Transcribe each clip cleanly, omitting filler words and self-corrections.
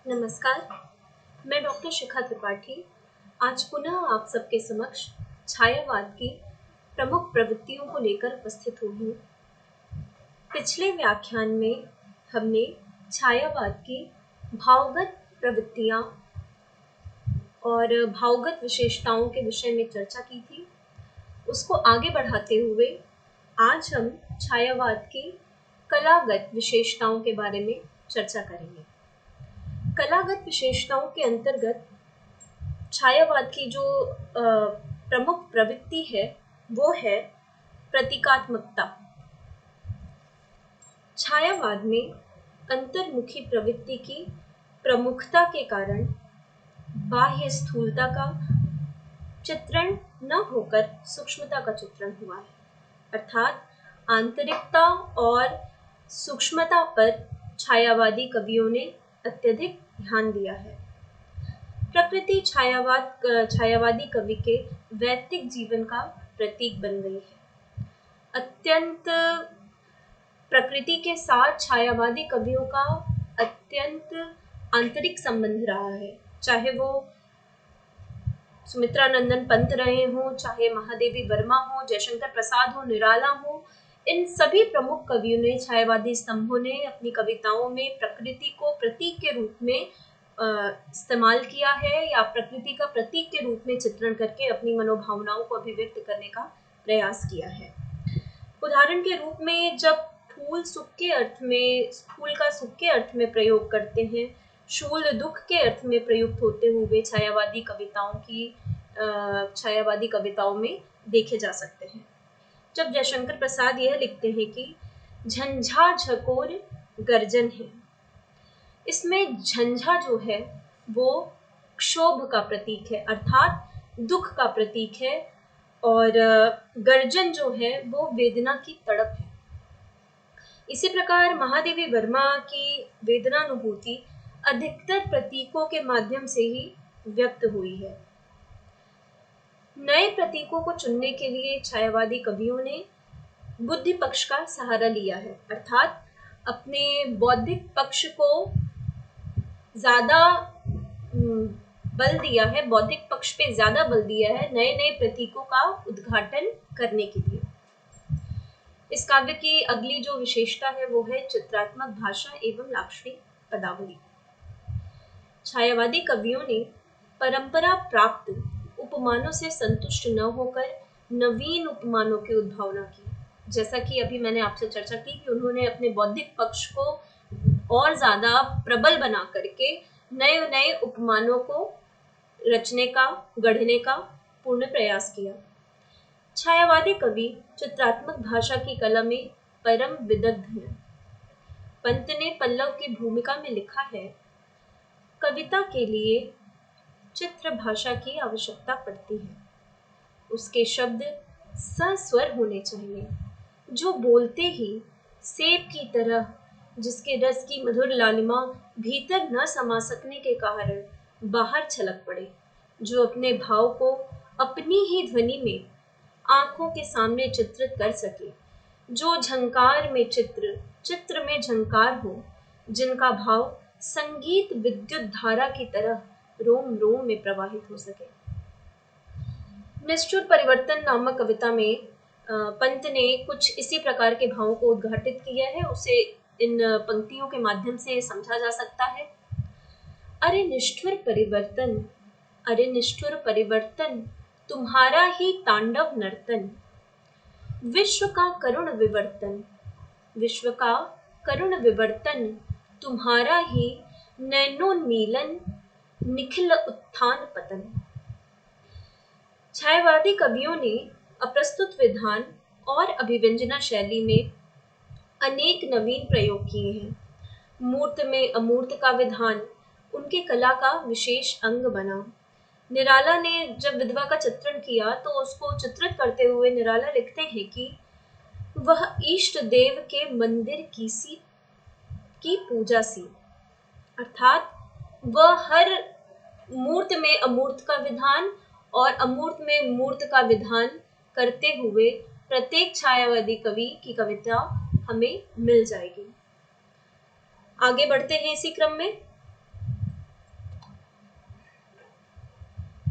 नमस्कार, मैं डॉक्टर शिखा त्रिपाठी आज पुनः आप सबके समक्ष छायावाद की प्रमुख प्रवृत्तियों को लेकर उपस्थित हुई हूँ। पिछले व्याख्यान में हमने छायावाद की भावगत प्रवृत्तियाँ और भावगत विशेषताओं के विषय में चर्चा की थी। उसको आगे बढ़ाते हुए आज हम छायावाद की कलागत विशेषताओं के बारे में चर्चा करेंगे। कलागत विशेषताओं के अंतर्गत छायावाद की जो प्रमुख प्रवृत्ति है वो है प्रतीकात्मकता। छायावाद में अंतर्मुखी प्रवृत्ति की प्रमुखता के कारण बाह्य स्थूलता का चित्रण न होकर सूक्ष्मता का चित्रण हुआ है, अर्थात आंतरिकता और सूक्ष्मता पर छायावादी कवियों ने अत्यधिक ध्यान दिया है। प्रकृति छायावादी कवि के वैयक्तिक जीवन का प्रतीक बन गई है। अत्यंत प्रकृति के साथ छायावादी कवियों का अत्यंत आंतरिक संबंध रहा है, चाहे वो सुमित्रा नंदन पंत रहे हों, चाहे महादेवी वर्मा हो, जयशंकर प्रसाद हो, निराला हो। इन सभी प्रमुख कवियों ने, छायावादी स्तंभों ने अपनी कविताओं में प्रकृति को प्रतीक के रूप में इस्तेमाल किया है या प्रकृति का प्रतीक के रूप में चित्रण करके अपनी मनोभावनाओं को अभिव्यक्त करने का प्रयास किया है। उदाहरण के रूप में जब फूल का सुख के अर्थ में प्रयोग करते हैं, शूल दुख के अर्थ में प्रयुक्त होते हुए छायावादी कविताओं में देखे जा सकते हैं। जब जयशंकर प्रसाद यह लिखते हैं कि झंझा झकोर गर्जन है, इसमें झंझा जो है वो क्षोभ का प्रतीक है, अर्थात दुख का प्रतीक है, और गर्जन जो है वो वेदना की तड़प है। इसी प्रकार महादेवी वर्मा की वेदनानुभूति अधिकतर प्रतीकों के माध्यम से ही व्यक्त हुई है। नए प्रतीकों को चुनने के लिए छायावादी कवियों ने बुद्धि पक्ष का सहारा लिया है, अर्थात अपने बौद्धिक पक्ष को ज्यादा बल दिया है, बौद्धिक पक्ष पे ज्यादा बल दिया है नए नए प्रतीकों का उद्घाटन करने के लिए। इस काव्य की अगली जो विशेषता है वो है चित्रात्मक भाषा एवं लाक्षणिक पदावली। छायावादी कवियों ने परंपरा प्राप्त उपमानों से संतुष्ट न होकर नवीन उपमानों की उद्भावना की। जैसा कि अभी मैंने आपसे चर्चा की कि उन्होंने अपने बौद्धिक पक्ष को और ज्यादा प्रबल बना करके नए नए उपमानों को गढ़ने का पूर्ण प्रयास किया। छायावादी कवि चित्रात्मक भाषा की कला में परम विदग्ध हैं। पंत ने पल्लव की भूमिका में लिखा है, कविता के लिए चित्र भाषा की आवश्यकता पड़ती है। उसके शब्द सस्वर होने चाहिए, जो बोलते ही सेब की तरह, जिसके रस की मधुर लालिमा भीतर न समा सकने के कारण बाहर छलक पड़े, जो अपने भाव को अपनी ही ध्वनि में आंखों के सामने चित्रित कर सके, जो झंकार में चित्र में झंकार हो, जिनका भाव संगीत विद्युत धारा की तरह रोम रोम में प्रवाहित हो सके। निष्ठुर परिवर्तन नामक कविता में पंत ने कुछ इसी प्रकार के भावों को उद्घाटित किया है। उसे इन पंक्तियों के माध्यम से समझा जा सकता है। अरे निष्ठुर परिवर्तन तुम्हारा ही तांडव नर्तन, विश्व का करुण विवर्तन तुम्हारा ही नैनोन्मीलन निखिल उत्थान पतन। छायावादी कवियों ने अप्रस्तुत विधान और अभिव्यंजना शैली में अनेक नवीन प्रयोग किए हैं। मूर्त में अमूर्त का विधान उनके कला का विशेष अंग बना। निराला ने जब विधवा का चित्रण किया तो उसको चित्रित करते हुए निराला लिखते हैं कि वह इष्ट देव के मंदिर की पूजा सी, अर्थात वह हर मूर्त में अमूर्त का विधान और अमूर्त में मूर्त का विधान करते हुए प्रत्येक छायावादी कवि की कविता हमें मिल जाएगी। आगे बढ़ते हैं इसी क्रम में।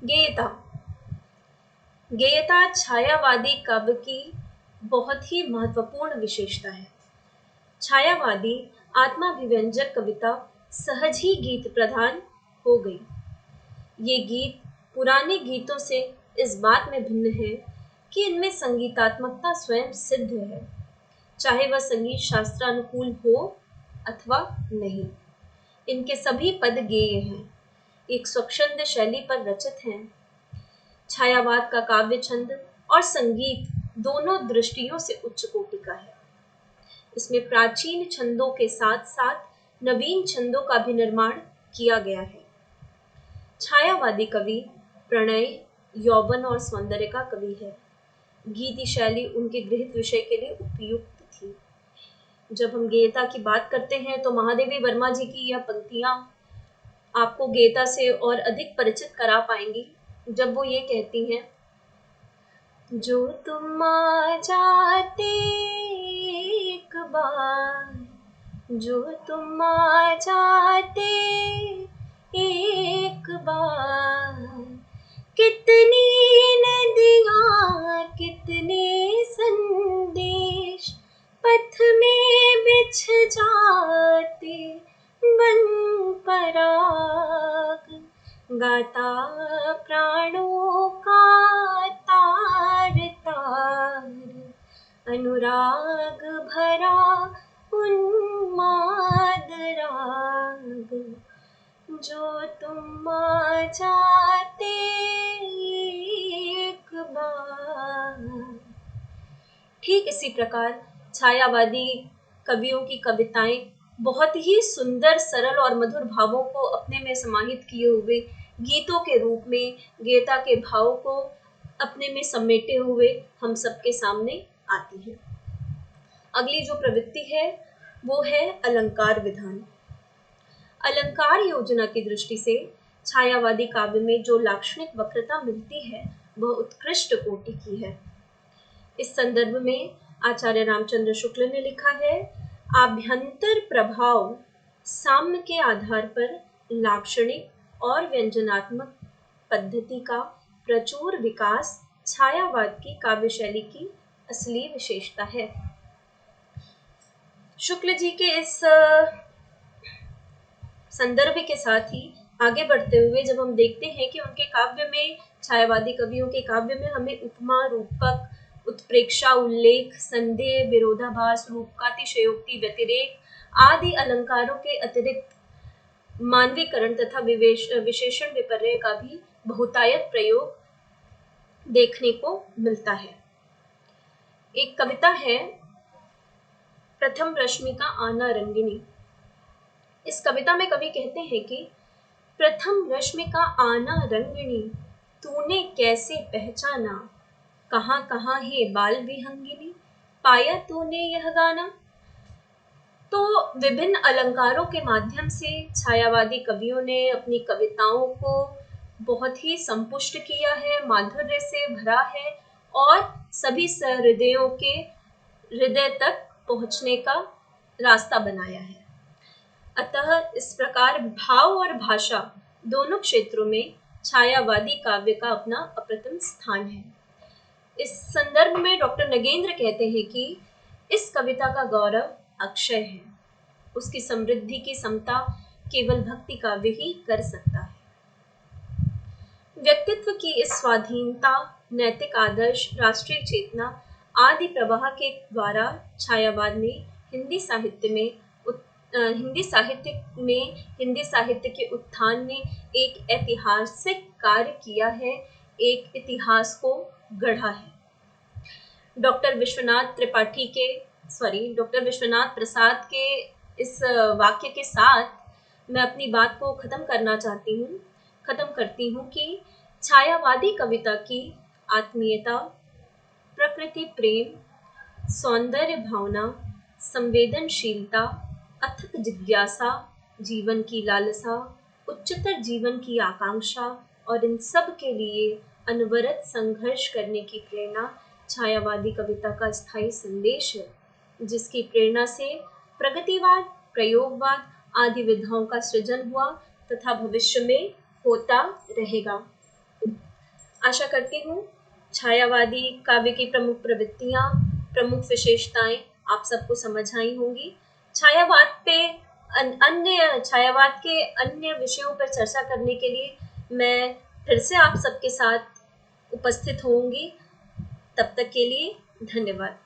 गेयता। गेयता छायावादी काव्य की बहुत ही महत्वपूर्ण विशेषता है। छायावादी आत्माभिव्यंजक कविता सहज ही गीत प्रधान हो गई। ये गीत पुराने गीतों से इस बात में भिन्न है कि इनमें संगीतात्मकता स्वयं सिद्ध है, चाहे वह संगीत शास्त्रानुकूल हो अथवा नहीं। इनके सभी पद गेय हैं, एक स्वच्छंद शैली पर रचित हैं। छायावाद का काव्य छंद और संगीत दोनों दृष्टियों से उच्च कोटि का है। इसमें प्राचीन छंदों के साथ साथ नवीन छंदों का भी निर्माण किया गया है। छायावादी कवि प्रणय, यौवन और सौंदर्य का कवि है। गीति शैली उनके गृहीत विषय के लिए उपयुक्त थी। जब हम गेयता की बात करते हैं तो महादेवी वर्मा जी की यह पंक्तियां आपको गेयता से और अधिक परिचित करा पाएंगी, जब वो ये कहती हैं, जो तुम आ जाते एक बार, जो तुम आ जाते एक बार, कितनी नदियाँ कितने संदेश पथ में बिछ जाते बन पराग, गाता प्राणों का तार तार, अनुराग भरा उन्माद राग, जो तुम आ जाते एक बार। ठीक इसी प्रकार छायावादी कवियों की कविताएं बहुत ही सुंदर, सरल और मधुर भावों को अपने में समाहित किए हुए गीतों के रूप में गेयता के भाव को अपने में समेटे हुए हम सबके सामने आती है। अगली जो प्रवृत्ति है वो है अलंकार विधान। अलंकार योजना की दृष्टि से छायावादी काव्य में जो लाक्षणिक वक्रता मिलती है वह उत्कृष्ट कोटि की है। इस संदर्भ में आचार्य रामचंद्र शुक्ल ने लिखा है, आभ्यंतर प्रभाव साम्य के आधार पर लाक्षणिक और व्यंजनात्मक पद्धति का प्रचुर विकास छायावाद की काव्य शैली की असली विशेषता है। शुक्ल जी के इस संदर्भ के साथ ही आगे बढ़ते हुए जब हम देखते हैं कि उनके काव्य में, छायावादी कवियों के काव्य में हमें उपमा, रूपक, उत्प्रेक्षा, उल्लेख, संदेह, विरोधाभास, रूपकातिशयोक्ति, व्यतिरेक आदि अलंकारों के अतिरिक्त मानवीकरण तथा विशेषण विपर्य का भी बहुतायत प्रयोग देखने को मिलता है। एक कविता है प्रथम रश्मि का आना रंगिनी। इस कविता में कवि कहते हैं कि प्रथम रश्मि का आना रंगिनी, तूने कैसे पहचाना, कहाँ कहाँ है बाल विहंगिनी, पाया तूने यह गाना। तो विभिन्न अलंकारों के माध्यम से छायावादी कवियों ने अपनी कविताओं को बहुत ही संपुष्ट किया है, माधुर्य से भरा है और सभी सहृदयों के हृदय तक पहुंचने का रास्ता बनाया है। अतः इस प्रकार भाव और भाषा दोनों क्षेत्रों में छायावादी काव्य का अपना अप्रतिम स्थान है। इस संदर्भ में डॉक्टर नगेंद्र कहते हैं कि इस कविता का गौरव अक्षय है, उसकी समृद्धि की समता केवल भक्ति काव्य ही कर सकता है। व्यक्तित्व की इस स्वाधीनता, नैतिक आदर्श, राष्ट्रीय चेतना आदि प्रवाह के द्वारा छायावाद ने हिंदी साहित्य के उत्थान में एक ऐतिहासिक कार्य किया है, एक इतिहास को गढ़ा है। डॉक्टर विश्वनाथ प्रसाद के इस वाक्य के साथ मैं अपनी बात को खत्म करती हूँ कि छायावादी कविता की आत्मीयता, प्रकृति प्रेम, सौंदर्य भावना, संवेदनशीलता, अथक जिज्ञासा, जीवन की लालसा, उच्चतर जीवन की आकांक्षा और इन सब के लिए अनवरत संघर्ष करने की प्रेरणा छायावादी कविता का स्थायी संदेश है, जिसकी प्रेरणा से प्रगतिवाद, प्रयोगवाद आदि विधाओं का सृजन हुआ तथा भविष्य में होता रहेगा। आशा करती हूँ छायावादी काव्य की प्रमुख प्रवृत्तियाँ, प्रमुख विशेषताएं आप सबको समझ आई होंगी। छायावाद पे अन्य छायावाद के अन्य विषयों पर चर्चा करने के लिए मैं फिर से आप सबके साथ उपस्थित होंगी। तब तक के लिए धन्यवाद।